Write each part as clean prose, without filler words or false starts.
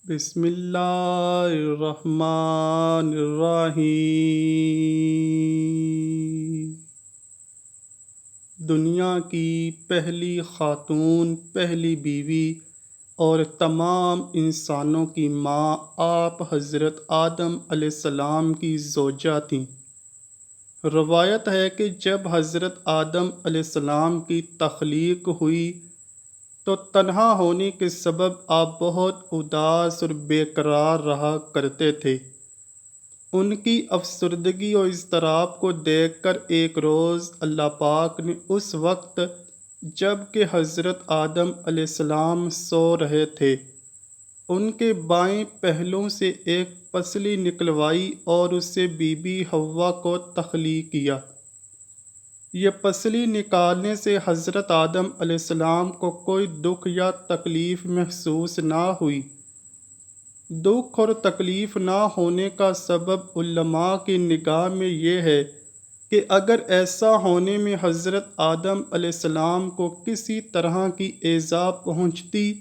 بسم اللہ الرحمن الرحیم۔ دنیا کی پہلی خاتون، پہلی بیوی اور تمام انسانوں کی ماں آپ حضرت آدم علیہ السلام کی زوجہ تھیں۔ روایت ہے کہ جب حضرت آدم علیہ السلام کی تخلیق ہوئی تو تنہا ہونے کے سبب آپ بہت اداس اور بے قرار رہا کرتے تھے۔ ان کی افسردگی اور اضطراب کو دیکھ کر ایک روز اللہ پاک نے اس وقت جب کہ حضرت آدم علیہ السلام سو رہے تھے، ان کے بائیں پہلو سے ایک پسلی نکلوائی اور اس سے بی بی حوا کو تخلیق کیا۔ یہ پسلی نکالنے سے حضرت آدم علیہ السلام کو کوئی دکھ یا تکلیف محسوس نہ ہوئی۔ دکھ اور تکلیف نہ ہونے کا سبب علماء کی نگاہ میں یہ ہے کہ اگر ایسا ہونے میں حضرت آدم علیہ السلام کو کسی طرح کی ایذا پہنچتی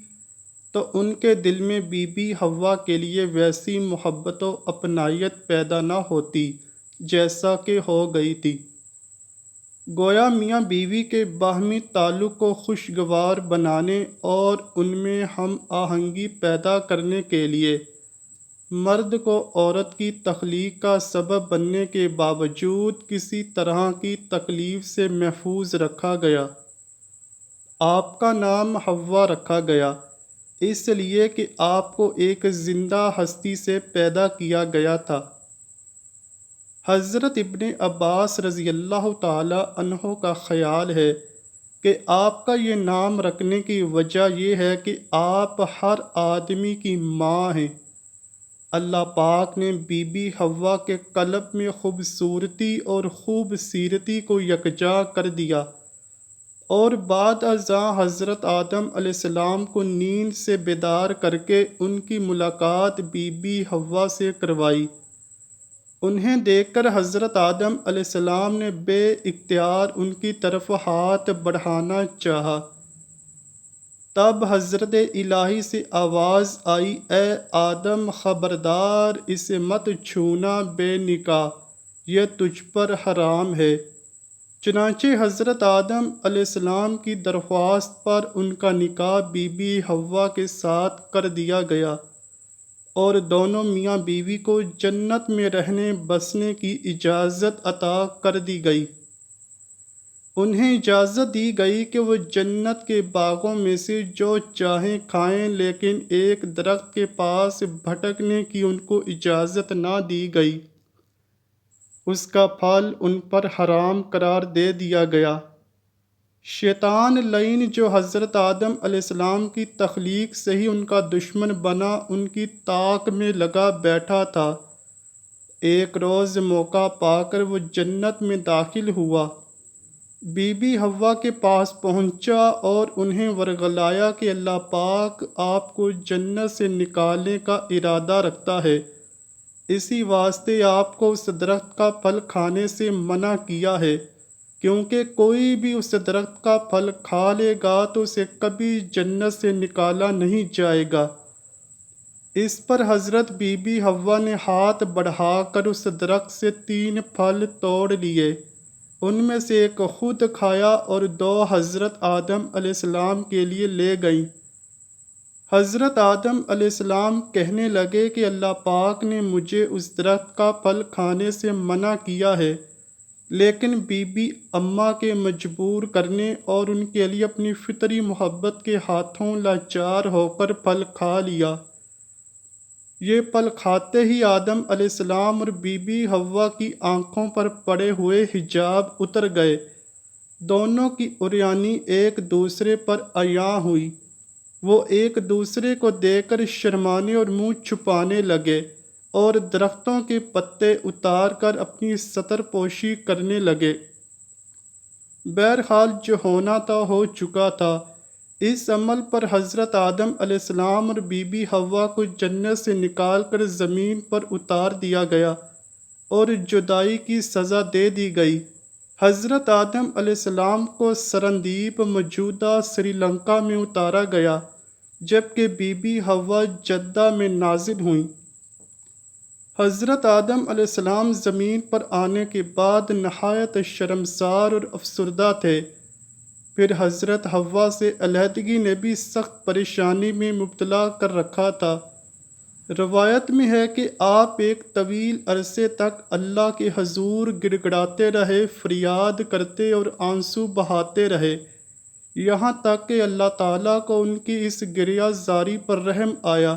تو ان کے دل میں بی بی حوا کے لیے ویسی محبت و اپنائیت پیدا نہ ہوتی جیسا کہ ہو گئی تھی۔ گویا میاں بیوی کے باہمی تعلق کو خوشگوار بنانے اور ان میں ہم آہنگی پیدا کرنے کے لیے مرد کو عورت کی تخلیق کا سبب بننے کے باوجود کسی طرح کی تکلیف سے محفوظ رکھا گیا۔ آپ کا نام حوا رکھا گیا اس لیے کہ آپ کو ایک زندہ ہستی سے پیدا کیا گیا تھا۔ حضرت ابن عباس رضی اللہ تعالی عنہ کا خیال ہے کہ آپ کا یہ نام رکھنے کی وجہ یہ ہے کہ آپ ہر آدمی کی ماں ہیں۔ اللہ پاک نے بی بی حوا کے قلب میں خوبصورتی اور خوبصیرتی کو یکجا کر دیا اور بعد ازاں حضرت آدم علیہ السلام کو نیند سے بیدار کر کے ان کی ملاقات بی بی حوا سے کروائی۔ انہیں دیکھ کر حضرت آدم علیہ السلام نے بے اختیار ان کی طرف ہاتھ بڑھانا چاہا۔ تب حضرت الہی سے آواز آئی، اے آدم خبردار اسے مت چھونا بے نکاح، یہ تجھ پر حرام ہے۔ چنانچہ حضرت آدم علیہ السلام کی درخواست پر ان کا نکاح بی بی حوا کے ساتھ کر دیا گیا اور دونوں میاں بیوی کو جنت میں رہنے بسنے کی اجازت عطا کر دی گئی۔ انہیں اجازت دی گئی کہ وہ جنت کے باغوں میں سے جو چاہیں کھائیں، لیکن ایک درخت کے پاس بھٹکنے کی ان کو اجازت نہ دی گئی، اس کا پھل ان پر حرام قرار دے دیا گیا۔ شیطان لعین جو حضرت آدم علیہ السلام کی تخلیق سے ہی ان کا دشمن بنا ان کی طاق میں لگا بیٹھا تھا، ایک روز موقع پا کر وہ جنت میں داخل ہوا، بی بی حوا کے پاس پہنچا اور انہیں ورغلایا کہ اللہ پاک آپ کو جنت سے نکالنے کا ارادہ رکھتا ہے، اسی واسطے آپ کو اس درخت کا پھل کھانے سے منع کیا ہے، کیونکہ کوئی بھی اس درخت کا پھل کھا لے گا تو اسے کبھی جنت سے نکالا نہیں جائے گا۔ اس پر حضرت بی بی حوا نے ہاتھ بڑھا کر اس درخت سے 3 پھل توڑ لیے، ان میں سے ایک خود کھایا اور 2 حضرت آدم علیہ السلام کے لیے لے گئیں۔ حضرت آدم علیہ السلام کہنے لگے کہ اللہ پاک نے مجھے اس درخت کا پھل کھانے سے منع کیا ہے، لیکن بی بی اماں کے مجبور کرنے اور ان کے لیے اپنی فطری محبت کے ہاتھوں لاچار ہو کر پھل کھا لیا۔ یہ پھل کھاتے ہی آدم علیہ السلام اور بی بی حوا کی آنکھوں پر پڑے ہوئے حجاب اتر گئے، دونوں کی عریانی ایک دوسرے پر عیاں ہوئی، وہ ایک دوسرے کو دیکھ کر شرمانے اور منہ چھپانے لگے اور درختوں کے پتے اتار کر اپنی ستر پوشی کرنے لگے۔ بہرحال جو ہونا تھا ہو چکا تھا۔ اس عمل پر حضرت آدم علیہ السلام اور بی بی حوا کو جنت سے نکال کر زمین پر اتار دیا گیا اور جدائی کی سزا دے دی گئی۔ حضرت آدم علیہ السلام کو سرندیپ موجودہ سری لنکا میں اتارا گیا جبکہ بی بی حوا جدہ میں نازل ہوئیں۔ حضرت آدم علیہ السلام زمین پر آنے کے بعد نہایت شرمسار اور افسردہ تھے۔ پھر حضرت حوا سے علیحدگی نے بھی سخت پریشانی میں مبتلا کر رکھا تھا۔ روایت میں ہے کہ آپ ایک طویل عرصے تک اللہ کے حضور گڑگڑاتے رہے، فریاد کرتے اور آنسو بہاتے رہے، یہاں تک کہ اللہ تعالیٰ کو ان کی اس گریہ زاری پر رحم آیا،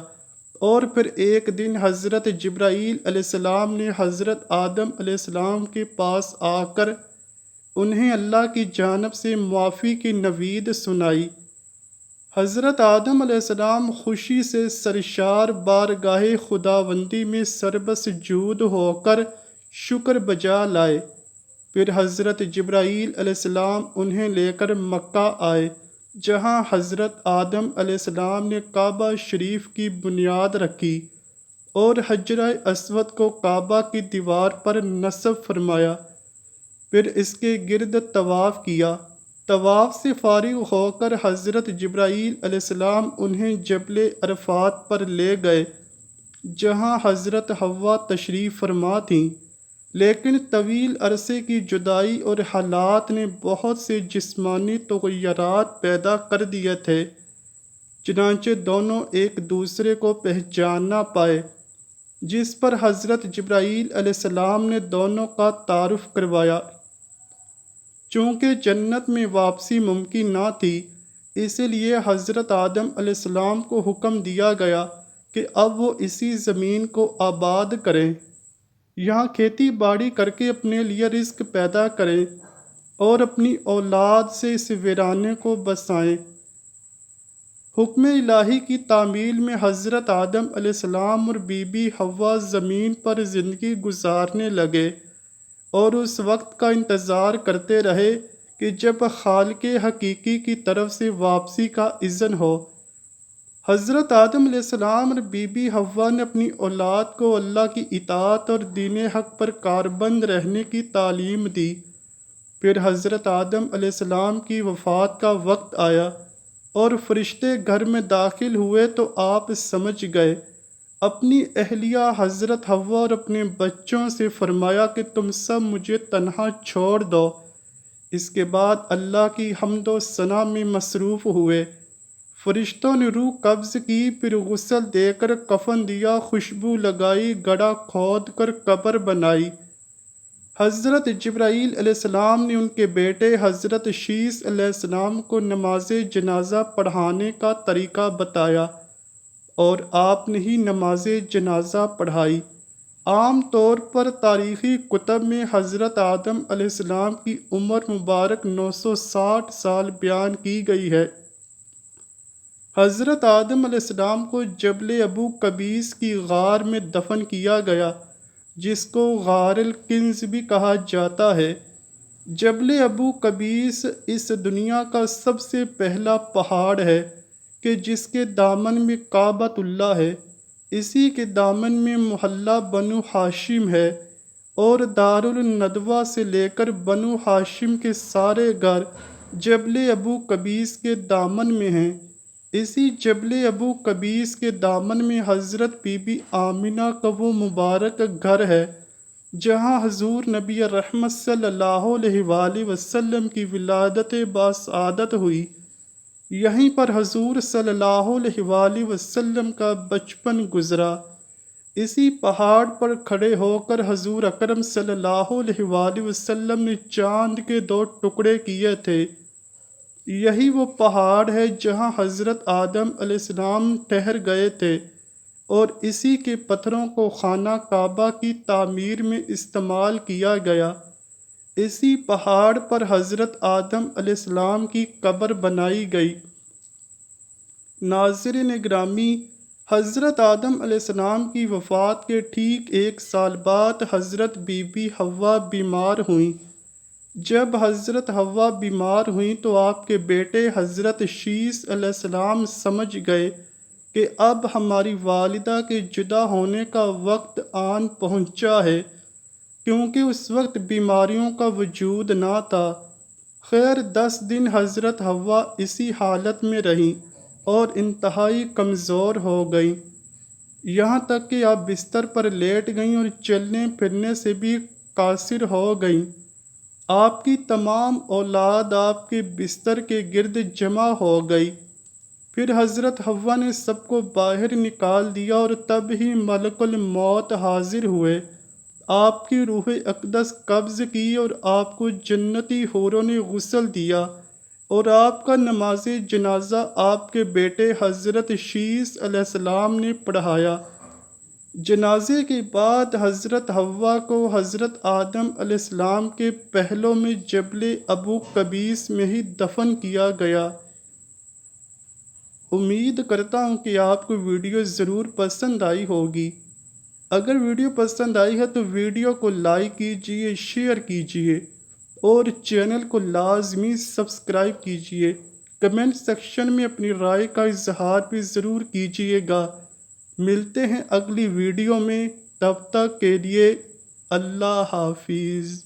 اور پھر ایک دن حضرت جبرائیل علیہ السلام نے حضرت آدم علیہ السلام کے پاس آ کر انہیں اللہ کی جانب سے معافی کی نوید سنائی۔ حضرت آدم علیہ السلام خوشی سے سرشار بارگاہ خداوندی میں سربسجود ہو کر شکر بجا لائے۔ پھر حضرت جبرائیل علیہ السلام انہیں لے کر مکہ آئے، جہاں حضرت آدم علیہ السلام نے کعبہ شریف کی بنیاد رکھی اور حجرہ اسود کو کعبہ کی دیوار پر نصب فرمایا، پھر اس کے گرد طواف کیا۔ طواف سے فارغ ہو کر حضرت جبرائیل علیہ السلام انہیں جبل عرفات پر لے گئے، جہاں حضرت حوا تشریف فرما تھیں، لیکن طویل عرصے کی جدائی اور حالات نے بہت سے جسمانی تغیرات پیدا کر دیے تھے، چنانچہ دونوں ایک دوسرے کو پہچان نہ پائے، جس پر حضرت جبرائیل علیہ السلام نے دونوں کا تعارف کروایا۔ چونکہ جنت میں واپسی ممکن نہ تھی، اس لیے حضرت آدم علیہ السلام کو حکم دیا گیا کہ اب وہ اسی زمین کو آباد کریں، یہاں کھیتی باڑی کر کے اپنے لیے رزق پیدا کریں اور اپنی اولاد سے اس ویرانے کو بسائیں۔ حکم الہی کی تعمیل میں حضرت آدم علیہ السلام اور بی بی حوا زمین پر زندگی گزارنے لگے اور اس وقت کا انتظار کرتے رہے کہ جب خالق حقیقی کی طرف سے واپسی کا اذن ہو۔ حضرت آدم علیہ السلام اور بی بی حوا نے اپنی اولاد کو اللہ کی اطاعت اور دین حق پر کاربند رہنے کی تعلیم دی۔ پھر حضرت آدم علیہ السلام کی وفات کا وقت آیا اور فرشتے گھر میں داخل ہوئے تو آپ سمجھ گئے۔ اپنی اہلیہ حضرت حوا اور اپنے بچوں سے فرمایا کہ تم سب مجھے تنہا چھوڑ دو۔ اس کے بعد اللہ کی حمد و ثنا میں مصروف ہوئے۔ فرشتوں نے روح قبض کی، پھر غسل دے کر کفن دیا، خوشبو لگائی، گڑھا کھود کر قبر بنائی۔ حضرت جبرائیل علیہ السلام نے ان کے بیٹے حضرت شیث علیہ السلام کو نماز جنازہ پڑھانے کا طریقہ بتایا اور آپ نے ہی نماز جنازہ پڑھائی۔ عام طور پر تاریخی کتب میں حضرت آدم علیہ السلام کی عمر مبارک 960 سال بیان کی گئی ہے۔ حضرت آدم علیہ السلام کو جبل ابو قبیس کی غار میں دفن کیا گیا، جس کو غار الکنز بھی کہا جاتا ہے۔ جبل ابو قبیس اس دنیا کا سب سے پہلا پہاڑ ہے کہ جس کے دامن میں کعبۃ اللہ ہے، اسی کے دامن میں محلہ بنو ہاشم ہے، اور دار الندوہ سے لے کر بنو ہاشم کے سارے گھر جبل ابو قبیس کے دامن میں ہیں۔ اسی جبل ابو قبیس کے دامن میں حضرت بی بی آمنہ کا وہ مبارک گھر ہے جہاں حضور نبی رحمت صلی اللہ علیہ وآلہ وسلم کی ولادت باسعادت ہوئی۔ یہیں پر حضور صلی اللہ علیہ وآلہ وسلم کا بچپن گزرا۔ اسی پہاڑ پر کھڑے ہو کر حضور اکرم صلی اللہ علیہ وآلہ وسلم نے چاند کے 2 ٹکڑے کیے تھے۔ یہی وہ پہاڑ ہے جہاں حضرت آدم علیہ السلام ٹھہر گئے تھے، اور اسی کے پتھروں کو خانہ کعبہ کی تعمیر میں استعمال کیا گیا۔ اسی پہاڑ پر حضرت آدم علیہ السلام کی قبر بنائی گئی۔ ناظرین گرامی، حضرت آدم علیہ السلام کی وفات کے ٹھیک 1 سال بعد حضرت بی بی حوا بیمار ہوئیں۔ جب حضرت حوا بیمار ہوئیں تو آپ کے بیٹے حضرت شیث علیہ السلام سمجھ گئے کہ اب ہماری والدہ کے جدا ہونے کا وقت آن پہنچا ہے، کیونکہ اس وقت بیماریوں کا وجود نہ تھا۔ خیر 10 دن حضرت حوا اسی حالت میں رہیں، اور انتہائی کمزور ہو گئیں، یہاں تک کہ آپ بستر پر لیٹ گئیں اور چلنے پھرنے سے بھی قاصر ہو گئیں۔ آپ کی تمام اولاد آپ کے بستر کے گرد جمع ہو گئی۔ پھر حضرت حوا نے سب کو باہر نکال دیا اور تب ہی ملک الموت حاضر ہوئے، آپ کی روح اقدس قبض کی اور آپ کو جنتی حوروں نے غسل دیا اور آپ کا نماز جنازہ آپ کے بیٹے حضرت شیس علیہ السلام نے پڑھایا۔ جنازے کے بعد حضرت حوا کو حضرت آدم علیہ السلام کے پہلو میں جبل ابو قبیس میں ہی دفن کیا گیا۔ امید کرتا ہوں کہ آپ کو ویڈیو ضرور پسند آئی ہوگی۔ اگر ویڈیو پسند آئی ہے تو ویڈیو کو لائک کیجئے، شیئر کیجئے اور چینل کو لازمی سبسکرائب کیجئے۔ کمنٹ سیکشن میں اپنی رائے کا اظہار بھی ضرور کیجئے گا۔ ملتے ہیں اگلی ویڈیو میں، تب تک کے لیے اللہ حافظ۔